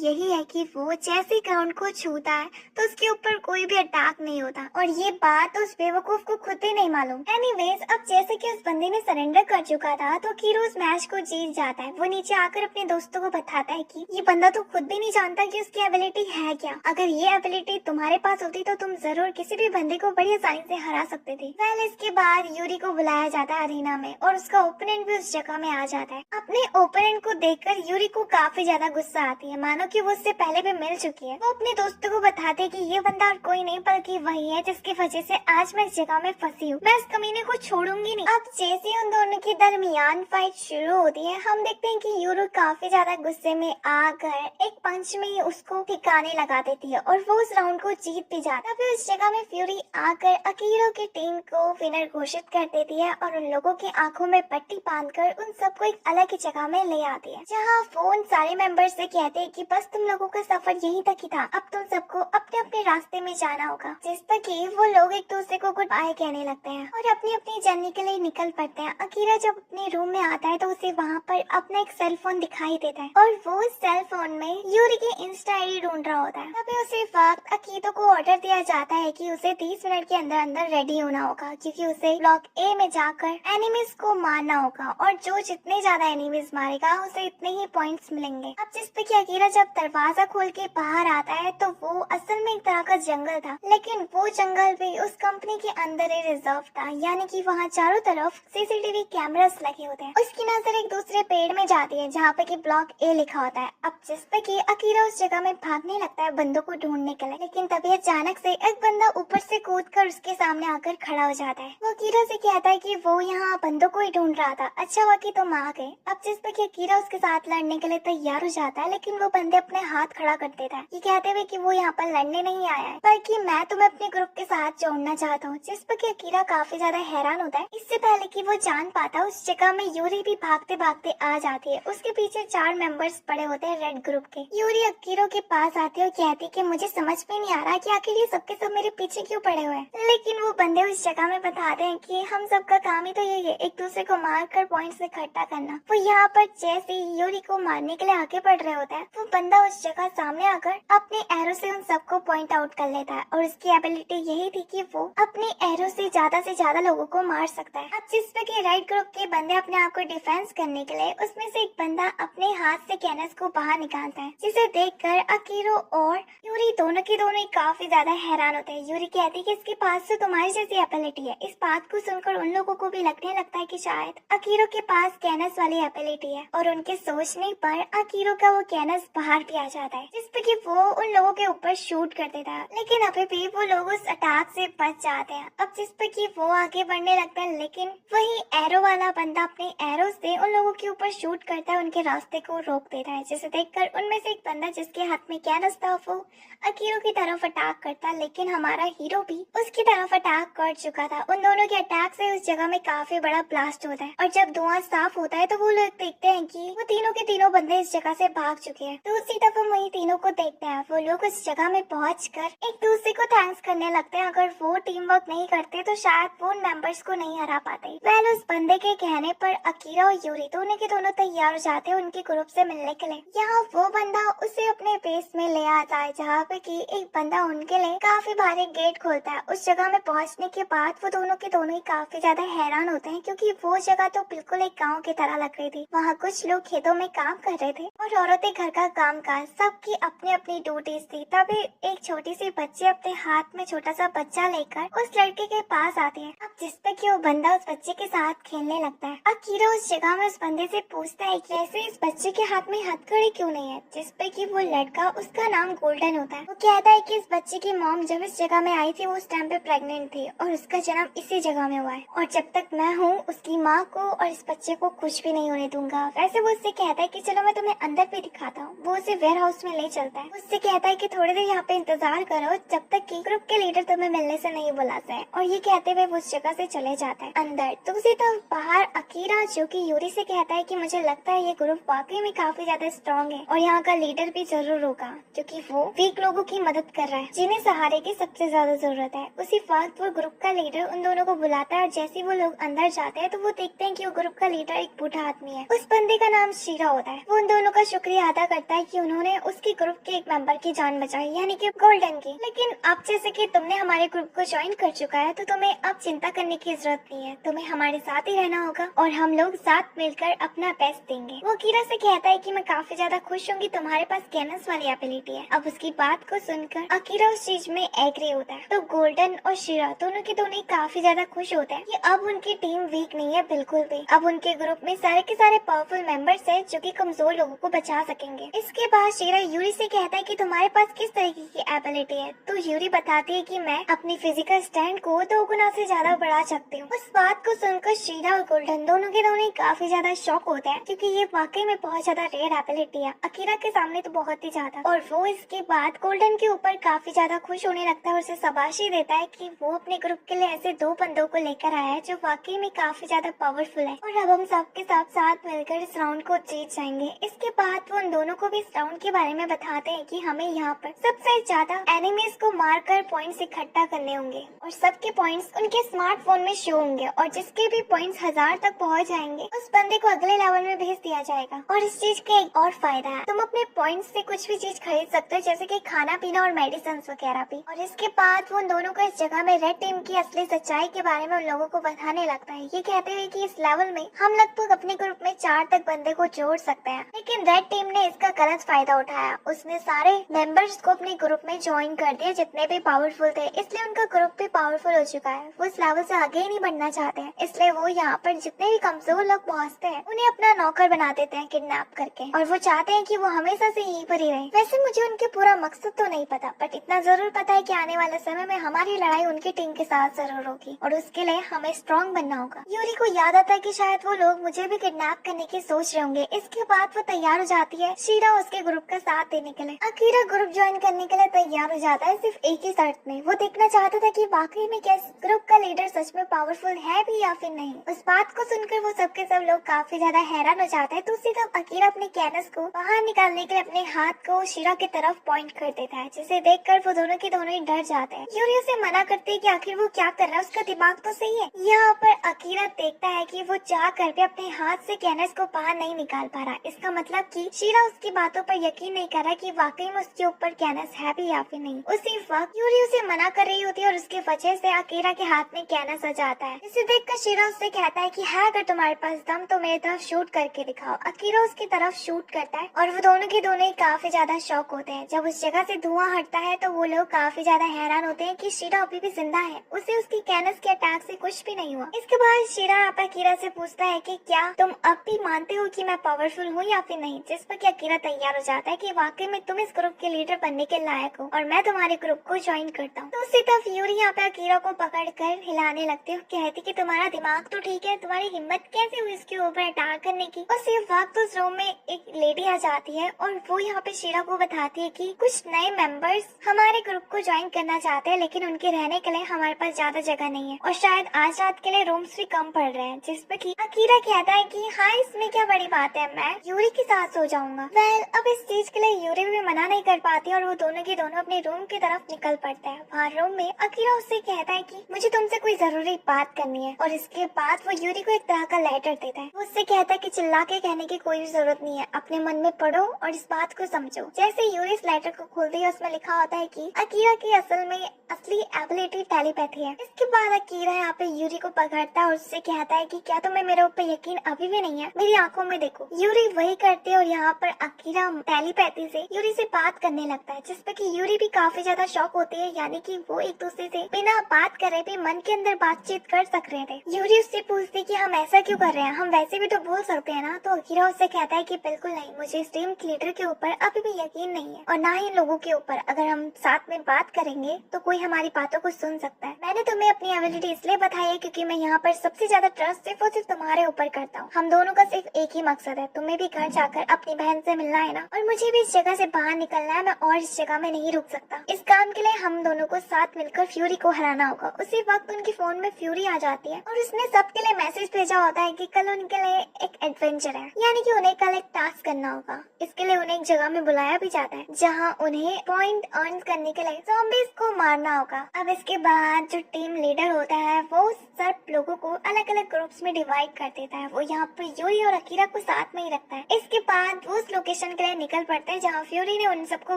S1: यही है कि वो जैसे ग्राउंड को छूता है तो उसके ऊपर कोई भी अटैक नहीं होता, और ये बात उस बेवकूफ को खुद भी नहीं मालूम। एनीवेज, अब जैसे कि उस बंदे ने सरेंडर कर चुका था तो अकीरो उस मैच को जीत जाता है। वो नीचे आकर अपने दोस्तों को बताता है कि ये बंदा तो खुद भी नहीं जानता कि उसकी एबिलिटी है क्या। अगर ये एबिलिटी तुम्हारे पास होती तो तुम जरूर किसी भी बंदे को बड़ी आसानी से हरा सकते थे। वेल, इसके बाद यूरी को बुलाया जाता है अरीना में और उसका ओपोनेंट भी उस जगह में आ जाता है। अपने ओपोनेंट को देखकर यूरी को काफी ज्यादा गुस्सा आती है, मानो कि वो उससे पहले भी मिल चुकी है। वो अपने दोस्तों को बताते हैं कि ये बंदा और कोई नहीं बल्कि वही है जिसकी वजह से आज मैं इस जगह में फंसी हूँ। मैं इस कमीने को छोड़ूंगी नहीं। अब जैसे ही उन दोनों की दरमियान फाइट शुरू होती है, हम देखते हैं कि यूरी काफी ज्यादा गुस्से में आकर एक पंच में ही उसको ठिकाने लगा देती है और वो उस राउंड को जीत भी जाता है। फिर उस जगह में फ्यूरी आकर अकीरो की टीम को विनर घोषित कर देती है और उन लोगों की आंखों में पट्टी बांधकर उन सबको एक अलग ही जगह में ले आती है, जहाँ वो उन सारे मेंबर्स से कहते हैं कि बस तुम लोगों का सफर यहीं तक ही था, अब तुम सबको अपने अपने रास्ते में जाना होगा। जिस पर कि वो लोग एक दूसरे को गुड बाय कहने लगते हैं और अपनी अपनी जर्नी के लिए निकल पड़ते हैं। अकीरा जब अपने रूम में आता है तो उसे वहाँ पर अपना एक सेल फोन दिखाई देता है और वो सेल फोन में यूरी की इंस्टा आईडी ढूंढ रहा होता है। तभी उसी वक्त अकीतो को ऑर्डर दिया जाता है कि उसे 30 मिनट के अंदर अंदर रेडी होना होगा, क्योंकि उसे ब्लॉक ए में जाकर एनिमीज को मारना होगा और जो जितने ज्यादा एनिमीज मारेगा उसे इतने ही पॉइंट्स मिलेंगे। अब जिस पे कि अकीरा जब दरवाजा खोल के बाहर आता है तो वो असल में एक तरह का जंगल था, लेकिन वो जंगल भी उस कंपनी के अंदर ही रिजर्व था, यानी कि वहाँ चारों तरफ सीसीटीवी कैमरास लगे होते हैं। उसकी नजर एक दूसरे पेड़ में जाती है जहाँ पे कि ब्लॉक ए लिखा होता है। अब जिस पे कि अकीरा उस जगह में भागने लगता है बंदों को ढूंढने के लिए, लेकिन तभी अचानक से एक बंदा ऊपर से कूदकर उसके सामने आकर खड़ा हो जाता है। वो अकीरा से कहता है कि वो यहाँ बंदों को ही ढूंढ रहा था, अच्छा हुआ कि तुम आ गए। अब जिस पे कि अकीरा उसके साथ लड़ने के लिए तैयार हो जाता है, लेकिन वो बंदे अपने हाथ खड़ा कर देता है, ये कहते हुए कि वो यहाँ पर लड़ने नहीं आया है, बल्कि मैं तुम्हें अपने ग्रुप के साथ जोड़ना चाहता हूँ। जिस पर कि अकीरा काफी ज्यादा हैरान होता है। इससे पहले कि वो जान पाता, उस जगह में यूरी भी भागते भागते आ जाती है। उसके पीछे 4 मेंबर्स पड़े होते हैं रेड ग्रुप के। यूरी अकीरा के पास आती है और कहती है कि मुझे समझ में नहीं आ रहा कि आखिर ये सबके सब मेरे पीछे क्यों पड़े हुए हैं। लेकिन वो बंदे उस जगह में बताते हैं कि हम सबका काम ही तो यही है, एक दूसरे को मारकर पॉइंट्स इकट्ठा करना। वो यहाँ पर जैसे ही यूरी को मारने के लिए आगे बढ़ रहे होते हैं, वो बंदा उस जगह सामने आकर अपने एरो से उन सबको पॉइंट आउट कर लेता है और उसकी एबिलिटी यही थी कि वो अपने एरो से ज्यादा लोगों को मार सकता है। अब जिस पे कि राइट ग्रुप के बंदे अपने आप को डिफेंस करने के लिए, उसमें से एक बंदा अपने हाथ से कैनस को बाहर निकालता है, जिसे देखकर अकीरो और यूरी दोनों के दोनों ही काफी ज्यादा हैरान होते हैं। यूरी कहती है कि इसके पास तो तुम्हारी जैसी एबिलिटी है। इस बात को सुनकर उन लोगों को भी लगने लगता है कि शायद अकीरो के पास कैनस वाली एबिलिटी है, और उनके सोचने पर अकीरो का वो कैनस बाहर भी आ जाता है, जिस पे कि वो उन लोगों के ऊपर शूट कर देता है। लेकिन अभी भी वो लोग उस अटैक से बच जाते हैं। अब जिस पे कि वो आगे बढ़ने लगता है, लेकिन वही एरो वाला बंदा अपने एरो से उन लोगों के ऊपर शूट करता है, उनके रास्ते को रोक देता है, जिसे देखकर उनमें से एक बंदा जिसके हाथ में कैनस था वो अकीरो की तरफ अटैक करता, लेकिन हमारा हीरो भी उसकी तरफ अटैक कर चुका था। उन दोनों के अटैक से उस जगह में काफी बड़ा ब्लास्ट होता है, और जब धुआं साफ होता है तो वो लोग देखते हैं कि वो तीनों के तीनों बंदे इस जगह से भाग चुके हैं। तो उसी तरफ हम वही तीनों को देखते हैं। वो लोग उस जगह में पहुंचकर एक दूसरे को थैंक्स करने लगते हैं। अगर वो टीम वर्क नहीं करते तो शायद वो उन मेंबर्स को नहीं हरा पाते। वेल, उस बंदे के कहने पर अकीरा और यूरी दोनों के दोनों तैयार हो जाते हैं उनके ग्रुप से मिलने के लिए। यहाँ वो बंदा उसे अपने बेस में ले आता है, जहाँ पे कि एक बंदा उनके लिए काफी भारी गेट खोलता है। उस जगह में पहुँचने के बाद वो दोनों के दोनों ही काफी ज्यादा हैरान होते हैं, क्योंकि वो जगह तो बिल्कुल एक गाँव की तरह लग रही थी। वहाँ कुछ लोग खेतों में काम कर रहे थे और औरतें घर का काम काज, सबकी अपनी अपनी ड्यूटीज थी। तभी एक छोटी सी बच्ची अपने हाथ में छोटा सा बच्चा लेकर उस लड़के के पास आती है। अब जिस पे कि वो बंदा उस बच्चे के साथ खेलने लगता है। अकीरा उस जगह में उस बंदे से पूछता है कि ऐसे इस बच्चे के हाथ में हथकड़ी क्यों नहीं है, जिस पे कि वो लड़का, उसका नाम गोल्डन होता है, वो कहता है कि इस बच्चे की मॉम जब इस जगह में आई थी वो उस टाइम पे प्रेग्नेंट थी और उसका जन्म इसी जगह में हुआ है, और जब तक मैं हूँ उसकी माँ को और इस बच्चे को कुछ भी नहीं होने दूंगा। वैसे वो उससे कहता है कि चलो मैं तुम्हें अंदर भी दिखाता हूँ। वो उसे वेयर हाउस में ले चलता है। उससे कहता है कि थोड़ी देर यहाँ पे इंतजार करो जब तक कि ग्रुप के लीडर तुम्हें मिलने से नहीं बुलाते हैं, और ये कहते हुए वो उस जगह से चले जाता है अंदर। तो उसी तरफ बाहर अकीरा, जो कि यूरी से कहता है कि मुझे लगता है ये ग्रुप वाकई में काफी ज्यादा स्ट्रॉन्ग है और यहाँ का लीडर भी जरूर होगा, क्योंकि वो वीक लोगों की मदद कर रहा है जिन्हें सहारे की सबसे ज्यादा जरूरत है। उसी वक्त वो ग्रुप का लीडर उन दोनों को बुलाता है, और जैसे वो लोग अंदर जाते हैं तो वो देखते हैं कि वो ग्रुप का लीडर एक बूढ़ा आदमी है। उस बंदे का नाम शीरा होता है। वो उन दोनों का शुक्रिया अदा करता है कि उन्होंने उसके ग्रुप के एक मेंबर की जान बचाई, यानी कि गोल्डन की। लेकिन अब जैसे कि तुमने हमारे ग्रुप को ज्वाइन कर चुका है तो तुम्हें अब चिंता करने की जरूरत नहीं है, तुम्हें हमारे साथ ही रहना होगा और हम लोग साथ मिलकर अपना बेस्ट देंगे। वो कीरा से कहता है कि मैं काफी ज्यादा खुश हूँ कि तुम्हारे पास कैनस वाली एबिलिटी है। अब उसकी बात को सुनकर अकीरा उस चीज में एग्री होता है। तो गोल्डन और शीरा दोनों के दोनों काफी ज्यादा खुश होते हैं कि अब उनकी टीम वीक नहीं है बिल्कुल भी। अब उनके ग्रुप में सारे के सारे पावरफुल मेंबर्स हैं जो कि कमजोर लोगों को बचा सकेंगे। इसके बाद शीरा यूरी से कहता है कि तुम्हारे पास किस तरीके की एबिलिटी है। तो यूरी बताती है कि मैं अपनी फिजिकल स्टैंड को 2 गुना से ज्यादा बढ़ा सकती हूँ। उस बात को सुनकर शीरा और गोल्डन दोनों के दोनों काफी ज्यादा शॉक होते हैं, क्योंकि ये वाकई में बहुत ज्यादा रेयर एबिलिटी है, अकीरा के सामने तो बहुत ही ज्यादा। और वो इसके बाद गोल्डन के ऊपर काफी ज्यादा खुश होने लगता है और उसे शाबाशी देता है कि वो अपने ग्रुप के लिए ऐसे 2 बंदों को लेकर आया है जो वाकई में काफी ज्यादा पावरफुल है, और अब हम सबके साथ मिलकर इस राउंड को जीत जाएंगे। इसके बाद वो उन दोनों को भी इस राउंड के बारे में बताते हैं कि हमें यहाँ पर सबसे ज्यादा एनिमीज को मारकर पॉइंट्स इकट्ठा करने होंगे और सबके पॉइंट्स उनके स्मार्टफोन में शो होंगे, और जिसके भी पॉइंट्स 1000 तक पहुँच जाएंगे उस बंदे को अगले लेवल में भेज दिया जाएगा। और इस चीज का एक और फायदा है, तुम अपने पॉइंट्स से कुछ भी चीज खरीद सकते हो, जैसे कि खाना पीना और मेडिसिन वगैरह भी। और इसके बाद वो उन दोनों को इस जगह में रेड टीम की असली सच्चाई के बारे में उन लोगों को बताने लगता है। ये कहते हुए कि इस लेवल में हम लगभग अपने ग्रुप में 4 तक बंदे को जोड़ सकते हैं, लेकिन रेड टीम ने इसका गलत फायदा उठाया। उसने सारे मेंबर्स को अपने ग्रुप में ज्वाइन कर दिया जितने भी पावरफुल थे, इसलिए उनका ग्रुप भी पावरफुल हो चुका है। वो इस लेवल से आगे ही नहीं बढ़ना चाहते हैं, इसलिए वो यहाँ पर जितने भी कमजोर लोग पहुँचते हैं उन्हें अपना नौकर बना देते हैं किडनैप करके, और वो चाहते हैं कि वो हमेशा से यहीं पर ही रहे। वैसे मुझे उनके पूरा मकसद तो नहीं पता, बट इतना जरूर पता है कि आने वाले समय में हमारी लड़ाई उनकी टीम के साथ जरूर होगी और उसके लिए हमें स्ट्रॉन्ग बनना होगा। यूरी को याद आता है कि शायद वो लोग मुझे भी किडनैप करने की सोच रहे होंगे। इसके बाद वो तैयार हो जाती है शीरा उसके ग्रुप का साथ देने के लिए। अकीरा ग्रुप ज्वाइन करने के लिए तैयार हो जाता है, सिर्फ एक ही शर्त में। वो देखना चाहता था कि वाकई में क्या ग्रुप का लीडर सच में पावरफुल है भी या फिर नहीं। उस बात को सुनकर वो सबके सब लोग काफी ज्यादा हैरान हो जाते हैं। दूसरी तरफ अकीरा अपने कैनस को बाहर निकालने के लिए अपने हाथ को शीरा की तरफ पॉइंट कर देता है, जिसे देखकर वो दोनों के दोनों ही डर जाते हैं। यूरी उसे मना करती है कि आखिर वो क्या कर रहा है, उसका दिमाग तो सही है। यहाँ पर अकीरा देखता है कि वो चाह कर भी अपने हाथ से कैनस को बाहर नहीं निकाल पा रहा। इसका मतलब कि शीरा उसकी बातों पर यकीन नहीं कर रहा कि वाकई में उसके ऊपर कैनस है भी या फिर नहीं। उसी वक्त यूरी उसे मना कर रही होती है और उसकी वजह से अकीरा के हाथ में कैनस आ जाता है। इसे देखकर शीरा उससे कहता है कि है अगर तुम्हारे पास दम तो मेरी तरफ शूट करके दिखाओ। अकीरा उसकी तरफ शूट करता है और वो दोनों के दोनों ही काफी ज्यादा शॉक होते हैं। जब उस जगह से धुआं हटता है तो वो लोग काफी ज्यादा हैरान होते हैं कि शीरा अभी भी जिंदा है, उसे उसकी कैनस के अटैक से कुछ भी नहीं हुआ। इसके बाद शीरा आप अकीरा से पूछता है कि क्या तुम अब भी मानते हो कि मैं पावरफुल हूँ या फिर नहीं, जिस पर कि अकीरा तैयार हो जाता है कि वाकई में तुम इस ग्रुप के लीडर बनने के लायक हो और मैं तुम्हारे ग्रुप को ज्वाइन करता हूँ। तो उसी तरफ यूरी यहाँ पे अकीरा को पकड़ कर हिलाने लगती है, कहती कि तुम्हारा दिमाग तो ठीक है, तुम्हारी हिम्मत कैसे हुई इसके ऊपर अटैक करने की। और सिर्फ वक्त उस रूम में एक लेडी आ जाती है और वो यहाँ पे शीरा को बताती है कि कुछ नए मेंबर्स हमारे ग्रुप को ज्वाइन करना चाहते हैं, लेकिन उनके रहने के लिए हमारे पास ज्यादा जगह नहीं है और शायद आज रात के लिए रूम्स भी कम पड़ रहे हैं। जिस पे कि अकीरा कहता है कि हाँ इसमें क्या बड़ी बात है, मैं यूरी के साथ सो जाऊंगा। वेल अब इस चीज के लिए यूरी भी मना नहीं कर पाती और वो दोनों के दोनों अपने रूम की तरफ निकल पड़ते हैं। वहाँ रूम में अकीरा उससे कहता है कि मुझे तुमसे कोई जरूरी बात करनी है और इसके बाद वो यूरी को एक तरह का लेटर देता है। वो उससे कहता है कि चिल्ला के कहने की कोई भी जरूरत नहीं है, अपने मन में पढ़ो और इस बात को समझो। जैसे यूरी इस लेटर को खोलती है उसमें लिखा होता है कि अकीरा की असल में असली एबिलिटी टेलीपैथी है। इसके बाद अकीरा यहाँ पे यूरी को पकड़ता है और उससे कहता है कि क्या तुम्हें मेरे ऊपर यकीन अभी भी नहीं है, मेरी आंखों में देखो। यूरी वही करती है और यहाँ पर अकीरा टेलीपैथी से यूरी से बात करने लगता है, जिसपे कि यूरी भी काफी ज्यादा शॉक होती है, यानी कि वो एक दूसरे से बिना बात करे भी मन के अंदर बातचीत कर सक रहे थे। यूरी उससे पूछती कि हम ऐसा क्यों कर रहे हैं, हम वैसे भी तो बोल सकते हैं ना। तो अकीरा उससे कहता है कि बिल्कुल नहीं, मुझे इस टीम के लीडर के ऊपर अभी भी यकीन नहीं है और ना ही लोगों के ऊपर। अगर हम साथ में बात करेंगे तो कोई हमारी बातों को सुन सकता है। मैंने तुम्हें अपनी एबिलिटी इसलिए बताई है क्योंकि मैं यहाँ पर सबसे ज्यादा ट्रस्ट सिर्फ और सिर्फ तुम्हारे ऊपर करता हूँ। हम दोनों का सिर्फ एक ही मकसद है, तुम्हें भी घर जाकर अपनी बहन से मिलना है ना, और मुझे भी इस जगह से बाहर निकलना है। मैं और इस जगह में नहीं रुक सकता। इस काम के लिए हम दोनों को साथ मिलकर फ्यूरी को हराना होगा। उसी वक्त उनके फोन में फ्यूरी आ जाती है और उसने सबके लिए मैसेज भेजा होता है कि कल उनके लिए एक एडवेंचर है, यानी कि उन्हें कल एक टास्क करना होगा। इसके लिए उन्हें एक जगह में बुलाया भी जाता है जहाँ उन्हें पॉइंट अर्न करने के लिए ज़ॉम्बीज़ को मारना होगा। अब इसके बाद जो टीम लीडर होता है वो सब लोगों को अलग अलग ग्रुप्स में डिवाइड कर देता है। वो यहाँ पर यूरी और अकीरा को साथ में ही रखता है। इसके बाद वो उस लोकेशन के लिए निकल पड़ते हैं जहाँ फ्यूरी ने उन सबको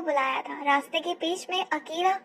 S1: बुलाया था। रास्ते के बीच में अकीरा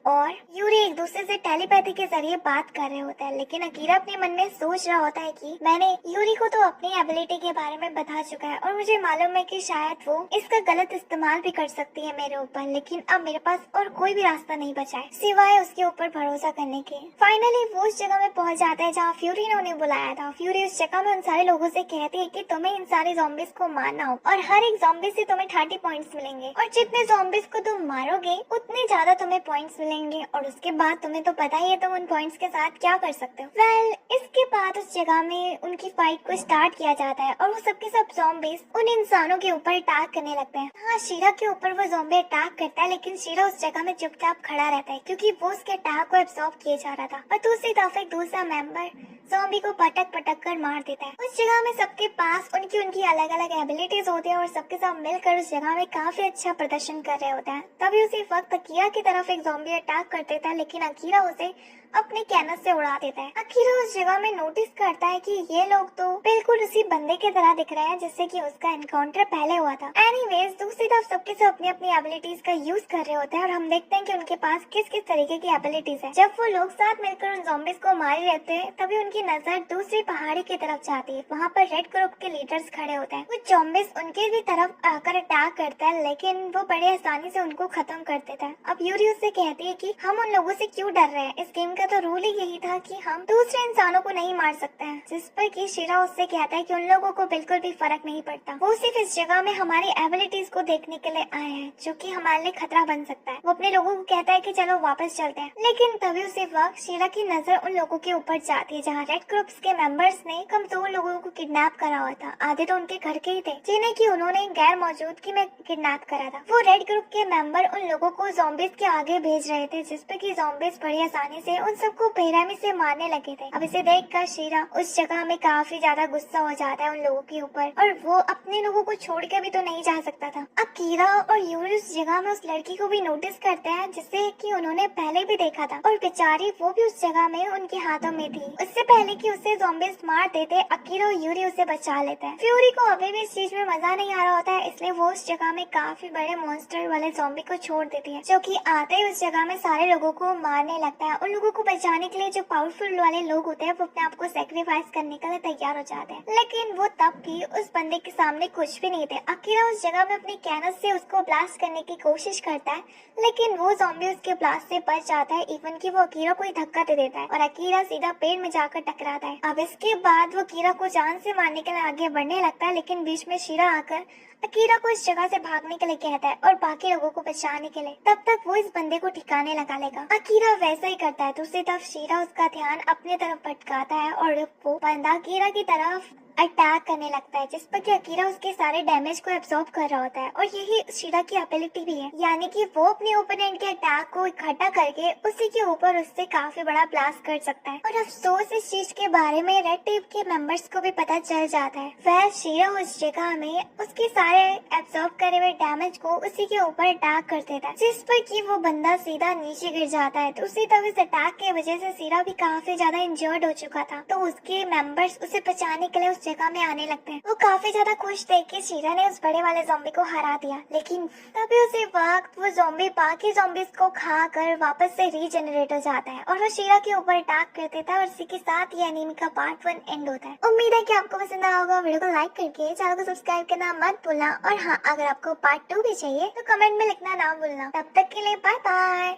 S1: और यूरी एक दूसरे से टेलीपैथी के जरिए बात कर रहे होते हैं, लेकिन अकीरा अपने मन में सोच रहा होता है कि मैंने यूरी को तो अपनी एबिलिटी के बारे में बता चुका है और मुझे मालूम है कि शायद वो इसका गलत इस्तेमाल भी कर सकती है मेरे ऊपर, लेकिन अब मेरे पास और कोई भी रास्ता नहीं बचा है सिवाय उसके ऊपर भरोसा करने के। फाइनली वो उस जगह में पहुंच जाता है जहाँ फ्यूरी ने उन्हें बुलाया था। फ्यूरी उस जगह में उन सारे लोगों से कहती है कि तुम्हें इन सारे ज़ॉम्बीज़ को मारना हो और हर एक ज़ॉम्बी से तुम्हें 30 पॉइंट्स मिलेंगे और जितने ज़ॉम्बीज़ को तुम मारोगे उतने ज्यादा तुम्हें पॉइंट्स मिलेंगे और उसके बाद तुम्हें तो पता ही है तुम उन पॉइंट्स के साथ क्या कर सकते हो। वेल इसके बाद उस जगह में उनकी फाइट को स्टार्ट किया जाता है और वो सबके सब ज़ॉम्बीज़ उन इंसानों के ऊपर अटैक करने लगते हैं। हाँ शीरा के ऊपर वो ज़ॉम्बी अटैक करता है, लेकिन शीरा उस जगह में चुपचाप खड़ा रहता है क्योंकि वो उसके अटैक को एब्सॉर्ब किए जा रहा था। और दूसरी तरफ एक दूसरा मेंबर ज़ॉम्बी को पटक पटक कर मार देता है। उस जगह में सबके पास उनकी अलग अलग एबिलिटीज होती है और सबके साथ मिलकर उस जगह में काफी अच्छा प्रदर्शन कर रहे होते हैं। तभी उसी वक्त अकीरा की तरफ एक ज़ॉम्बी अटैक कर देता है, लेकिन अकीरा उसे अपने कैनस से उड़ा देता है। अकीरा उस जगह में नोटिस करता है कि ये लोग तो बिल्कुल उसी बंदे की तरह दिख रहे हैं जिससे कि उसका एनकाउंटर पहले हुआ था। एनीवेज दूसरी तरफ सबके सब अपनी अपनी एबिलिटीज का यूज कर रहे होते हैं और हम देखते हैं कि उनके पास किस किस तरीके की एबिलिटीज है। जब वो लोग साथ मिलकर उन ज़ॉम्बीज़ को मारे रहते हैं तभी उनके उनकी नजर दूसरी पहाड़ी की तरफ जाती है। वहाँ पर रेड ग्रुप के लीडर्स खड़े होते हैं। कुछ ज़ॉम्बीज उनके भी तरफ आकर अटैक करता है, लेकिन वो बड़े आसानी से उनको खत्म कर देता है। अब यूरी उससे कहती है कि हम उन लोगों से क्यों डर रहे हैं, इस गेम का तो रूल ही यही था कि हम दूसरे इंसानों को नहीं मार सकते हैं। जिस पर कि शीरा उससे कहता है कि उन लोगों को बिल्कुल भी फर्क नहीं पड़ता, वो सिर्फ इस जगह में हमारी एबिलिटीज को देखने के लिए आए हैं जो कि हमारे लिए खतरा बन सकता है। वो अपने लोगों को कहता है कि चलो वापस चलते हैं, लेकिन तभी उसी वक्त शीरा की नजर उन लोगों के ऊपर जाती है जहाँ रेड ग्रुप्स के मेंबर्स ने कमजोर लोगों को किडनैप करा हुआ था। आधे तो उनके घर के ही थे जिन्हें कि उन्होंने गैर मौजूदगी में किडनैप करा था। वो रेड ग्रुप के मेंबर उन लोगों को ज़ॉम्बीज के आगे भेज रहे थे, जिस पे कि ज़ॉम्बीज बड़ी आसानी से उन सबको बेरहमी से मारने लगे थे। अब इसे देखकर शीरा उस जगह में काफी ज्यादा गुस्सा हो जाता है उन लोगों के ऊपर, और वो अपने लोगों को छोड़ के भी तो नहीं जा सकता था। अब कीरा और यूरी उस जगह में उस लड़की को भी नोटिस करते हैं जिसे कि उन्होंने पहले भी देखा था, और बेचारी वो भी उस जगह में उनके हाथों में थी। उससे पहले कि उसे ज़ॉम्बीज मार देते, अकीरा और यूरी उसे बचा लेते हैं। फ्यूरी को अभी भी इस चीज में मजा नहीं आ रहा होता है, इसलिए वो उस जगह में काफी बड़े मॉन्स्टर वाले ज़ॉम्बी को छोड़ देती है, जो कि आते ही उस जगह में सारे लोगों को मारने लगता है। उन लोगों को बचाने के लिए जो पावरफुल वाले लोग होते हैं वो अपने आप को सेक्रीफाइस करने के लिए तैयार हो जाते हैं, लेकिन वो तब भी उस बंदे के सामने कुछ भी नहीं थे। अकीरा उस जगह में अपनी कैनस से उसको ब्लास्ट करने की कोशिश करता है, लेकिन वो ज़ॉम्बी उसके ब्लास्ट से बच जाता है। इवन कि वो अकीरा को ही धक्का दे देता है और अकीरा सीधा पेड़ में जाकर टकराता है। अब इसके बाद वो अकीरा को जान से मारने के लिए आगे बढ़ने लगता है, लेकिन बीच में शीरा आकर अकीरा को इस जगह से भागने के लिए कहता है और बाकी लोगों को बचाने के लिए। तब तक वो इस बंदे को ठिकाने लगा लेगा। अकीरा वैसा ही करता है। दूसरी तरफ शीरा उसका ध्यान अपने तरफ भटकाता है और वो बंदा अकीरा की तरफ अटैक करने लगता है, जिस पर कि अकीरा उसके सारे डैमेज को एब्सॉर्ब कर रहा होता है। और यही शीरा की एबिलिटी भी है, यानी कि वो अपने ओपोनेंट के अटैक को इकट्ठा करके उसी के ऊपर उससे काफी बड़ा ब्लास्ट कर सकता है। और अफसोस इस चीज के बारे में रेड टेप के मेंबर्स को भी पता चल जाता है। वह शीरा उस जगह में उसके सारे एब्सॉर्ब करे हुए डैमेज को उसी के ऊपर अटैक कर देता है, जिस पर कि वो बंदा सीधा नीचे गिर जाता है। तो उसी तरह इस अटैक की वजह से शीरा भी काफी ज्यादा इंजर्ड हो चुका था, तो उसके मेंबर्स उसे बचाने के लिए उस जगह में आने लगते हैं। वो काफी ज्यादा खुश थे कि शीरा ने उस बड़े वाले ज़ॉम्बी को हरा दिया, लेकिन तभी उसी वक्त वो ज़ॉम्बी बाकी ज़ॉम्बीज को खाकर वापस से रीजनरेट हो जाता है और वो शीरा के ऊपर अटैक कर देता है। और इसी के साथ ये एनीमे का पार्ट 1 एंड होता है। उम्मीद है कि आपको पसंद आया होगा। वीडियो को लाइक करके चैनल को सब्सक्राइब करना मत भूलना, और हाँ, अगर आपको पार्ट 2 भी चाहिए तो कमेंट में लिखना ना भूलना। तब तक के लिए बाय बाय।